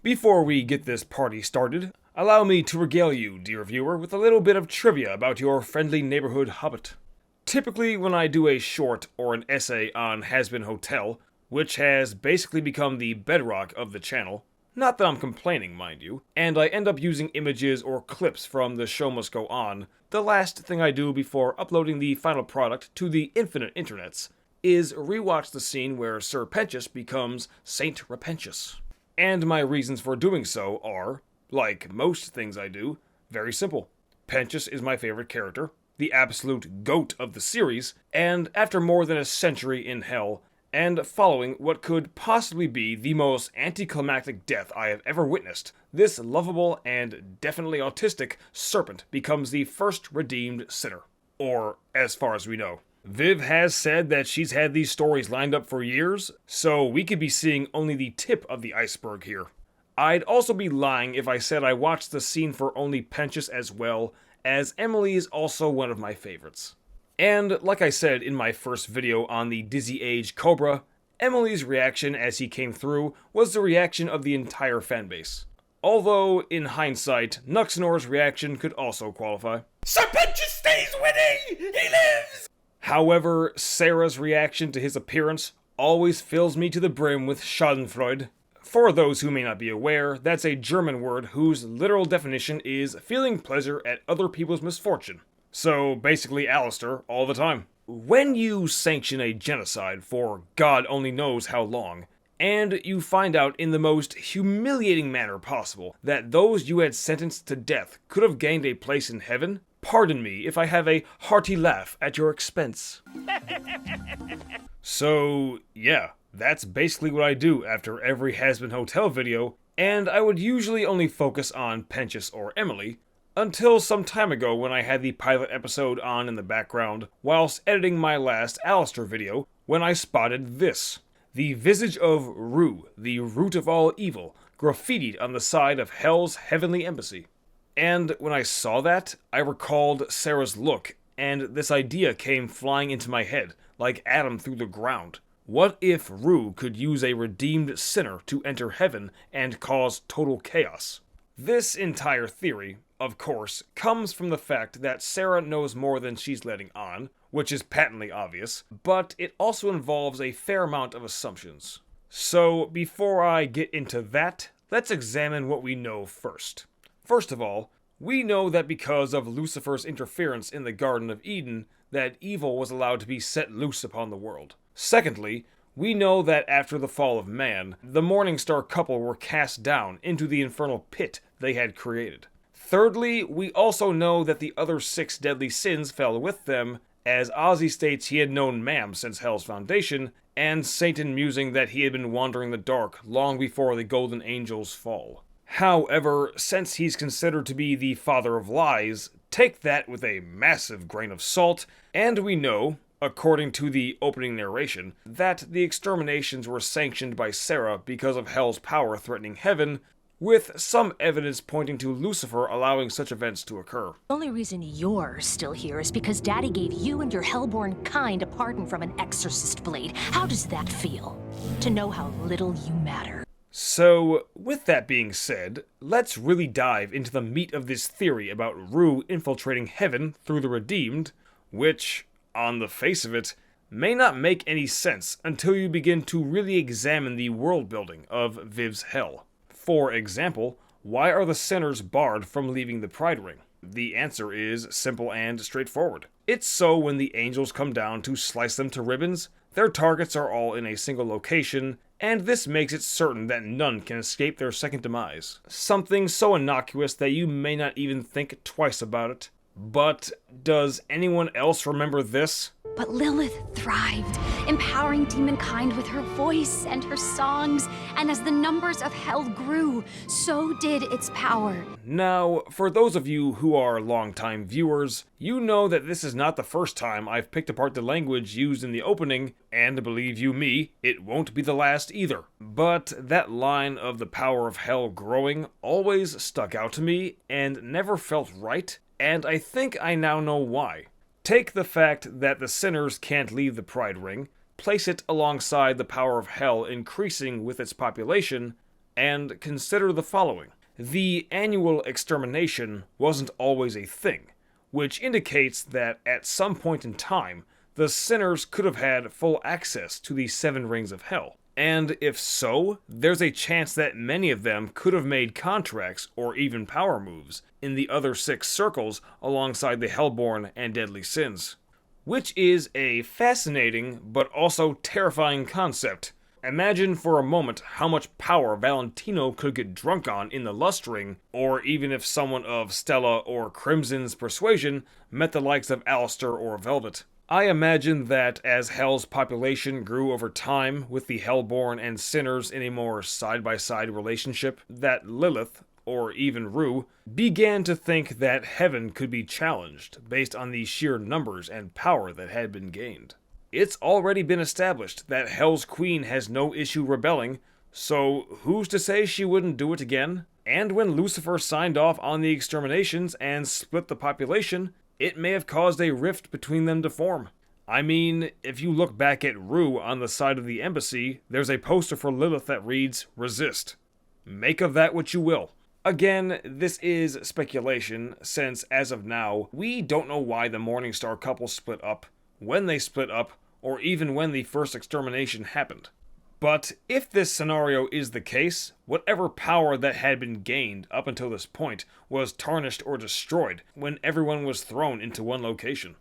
Before we get this party started, allow me to regale you, dear viewer, with a little bit of trivia about your friendly neighborhood hobbit. Typically, when I do a short or an essay on Hazbin Hotel, which has basically become the bedrock of the channel, not that I'm complaining, mind you, and I end up using images or clips from The Show Must Go On, the last thing I do before uploading the final product to the infinite internets is rewatch the scene where Sir Pentious becomes Saint Repentious. And my reasons for doing so are, like most things I do, very simple. Pentious is my favorite character, the absolute GOAT of the series, and after more than a century in hell, and following what could possibly be the most anticlimactic death I have ever witnessed, this lovable and definitely autistic serpent becomes the first redeemed sinner. Or, as far as we know. Viv has said that she's had these stories lined up for years, so we could be seeing only the tip of the iceberg here. I'd also be lying if I said I watched the scene for only Pentious as well, as Emily is also one of my favorites. And, like I said in my first video on the Dizzy Age Cobra, Emily's reaction as he came through was the reaction of the entire fanbase. Although, in hindsight, Nuxenor's reaction could also qualify. Sir Pentious stays winning! He lives! However, Sarah's reaction to his appearance always fills me to the brim with schadenfreude. For those who may not be aware, that's a German word whose literal definition is feeling pleasure at other people's misfortune. So, basically Alistair all the time. When you sanction a genocide for God only knows how long, and you find out in the most humiliating manner possible that those you had sentenced to death could have gained a place in heaven, pardon me if I have a hearty laugh at your expense. So, yeah, that's basically what I do after every Hazbin Hotel video, and I would usually only focus on Pentious or Emily, until some time ago when I had the pilot episode on in the background whilst editing my last Alistair video, when I spotted this. The visage of Rue, the root of all evil, graffitied on the side of Hell's heavenly embassy. And when I saw that, I recalled Sarah's look, and this idea came flying into my head, like Adam through the ground. What if Rue could use a redeemed sinner to enter heaven and cause total chaos? This entire theory, of course, comes from the fact that Sarah knows more than she's letting on, which is patently obvious, but it also involves a fair amount of assumptions. So, before I get into that, let's examine what we know first. First of all, we know that because of Lucifer's interference in the Garden of Eden, that evil was allowed to be set loose upon the world. Secondly, we know that after the fall of man, the Morningstar couple were cast down into the infernal pit they had created. Thirdly, we also know that the other 6 deadly sins fell with them, as Ozzy states he had known Mam since Hell's foundation, and Satan musing that he had been wandering the dark long before the Golden Angel's fall. However, since he's considered to be the father of lies, take that with a massive grain of salt, and we know, according to the opening narration, that the exterminations were sanctioned by Sarah because of Hell's power threatening heaven, with some evidence pointing to Lucifer allowing such events to occur. The only reason you're still here is because Daddy gave you and your hellborn kind a pardon from an exorcist blade. How does that feel? To know how little you matter. So, with that being said, let's really dive into the meat of this theory about Rue infiltrating heaven through the redeemed, which, on the face of it, may not make any sense until you begin to really examine the world building of Viv's Hell. For example, why are the sinners barred from leaving the Pride Ring? The answer is simple and straightforward. It's so when the angels come down to slice them to ribbons, their targets are all in a single location, and this makes it certain that none can escape their second demise. Something so innocuous that you may not even think twice about it. But does anyone else remember this? But Lilith thrived, empowering demonkind with her voice and her songs, and as the numbers of hell grew, so did its power. Now, for those of you who are longtime viewers, you know that this is not the first time I've picked apart the language used in the opening, and believe you me, it won't be the last either. But that line of the power of hell growing always stuck out to me and never felt right, and I think I now know why. Take the fact that the sinners can't leave the Pride Ring, place it alongside the power of hell increasing with its population, and consider the following. The annual extermination wasn't always a thing, which indicates that at some point in time, the sinners could have had full access to the 7 rings of hell. And if so, there's a chance that many of them could have made contracts or even power moves in the other 6 circles alongside the Hellborn and Deadly Sins. Which is a fascinating but also terrifying concept. Imagine for a moment how much power Valentino could get drunk on in the Lust Ring, or even if someone of Stella or Crimson's persuasion met the likes of Alistair or Velvet. I imagine that as Hell's population grew over time with the Hellborn and Sinners in a more side-by-side relationship, that Lilith, or even Rue, began to think that heaven could be challenged based on the sheer numbers and power that had been gained. It's already been established that Hell's Queen has no issue rebelling, so who's to say she wouldn't do it again? And when Lucifer signed off on the exterminations and split the population, it may have caused a rift between them to form. I mean, if you look back at Rue on the side of the embassy, there's a poster for Lilith that reads, "Resist." Make of that what you will. Again, this is speculation, since as of now, we don't know why the Morningstar couple split up, when they split up, or even when the first extermination happened. But if this scenario is the case, whatever power that had been gained up until this point was tarnished or destroyed when everyone was thrown into one location.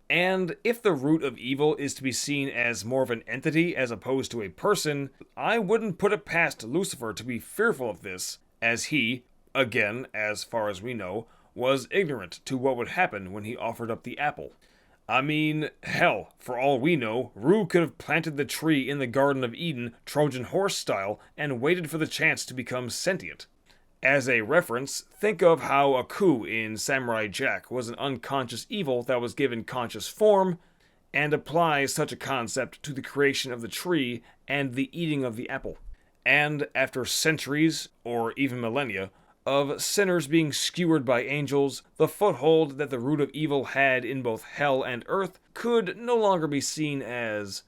And if the root of evil is to be seen as more of an entity as opposed to a person, I wouldn't put it past Lucifer to be fearful of this, as he, again, as far as we know, was ignorant to what would happen when he offered up the apple. I mean, hell, for all we know, Rue could have planted the tree in the Garden of Eden, Trojan horse style, and waited for the chance to become sentient. As a reference, think of how Aku in Samurai Jack was an unconscious evil that was given conscious form, and apply such a concept to the creation of the tree and the eating of the apple. And after centuries, or even millennia, of sinners being skewered by angels, the foothold that the root of evil had in both hell and earth could no longer be seen as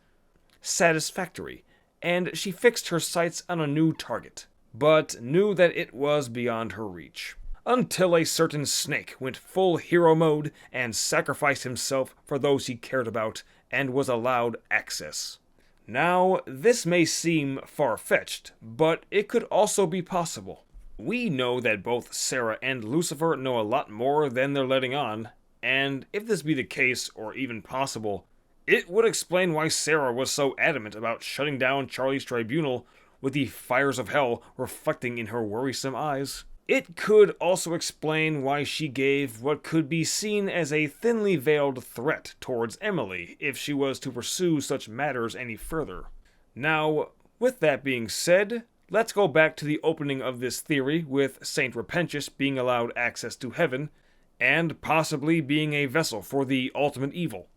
satisfactory, and she fixed her sights on a new target, but knew that it was beyond her reach. Until a certain snake went full hero mode and sacrificed himself for those he cared about and was allowed access. Now, this may seem far-fetched, but it could also be possible. We know that both Sarah and Lucifer know a lot more than they're letting on, and if this be the case, or even possible, it would explain why Sarah was so adamant about shutting down Charlie's tribunal with the fires of hell reflecting in her worrisome eyes. It could also explain why she gave what could be seen as a thinly veiled threat towards Emily if she was to pursue such matters any further. Now, with that being said, let's go back to the opening of this theory with Saint Repentius being allowed access to heaven, and possibly being a vessel for the ultimate evil.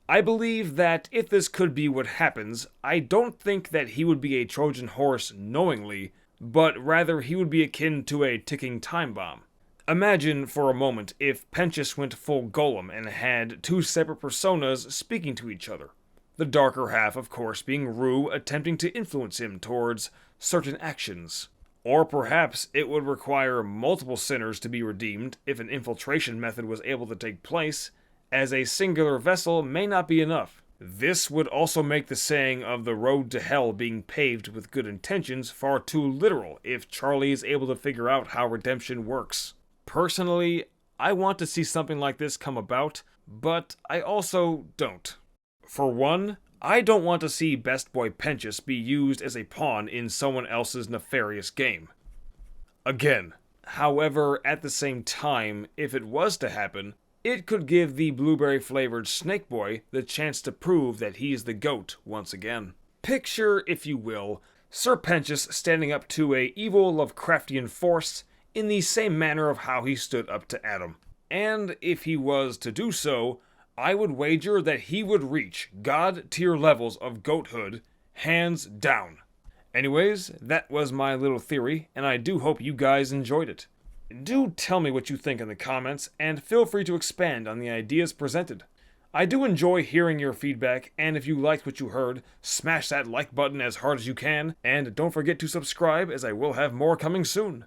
I believe that if this could be what happens, I don't think that he would be a Trojan horse knowingly, but rather he would be akin to a ticking time bomb. Imagine for a moment if Pentius went full Golem and had 2 separate personas speaking to each other. The darker half, of course, being Rue attempting to influence him towards certain actions. Or perhaps it would require multiple sinners to be redeemed if an infiltration method was able to take place, as a singular vessel may not be enough. This would also make the saying of the road to hell being paved with good intentions far too literal if Charlie is able to figure out how redemption works. Personally, I want to see something like this come about, but I also don't. For one, I don't want to see Best Boy Pentius be used as a pawn in someone else's nefarious game. Again, however, at the same time, if it was to happen, it could give the blueberry-flavored Snake Boy the chance to prove that he's the GOAT once again. Picture, if you will, Sir Pentius standing up to a evil Lovecraftian force in the same manner of how he stood up to Adam. And if he was to do so, I would wager that he would reach God-tier levels of goathood, hands down. Anyways, that was my little theory, and I do hope you guys enjoyed it. Do tell me what you think in the comments, and feel free to expand on the ideas presented. I do enjoy hearing your feedback, and if you liked what you heard, smash that like button as hard as you can, and don't forget to subscribe as I will have more coming soon.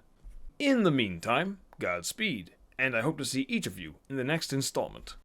In the meantime, Godspeed, and I hope to see each of you in the next installment.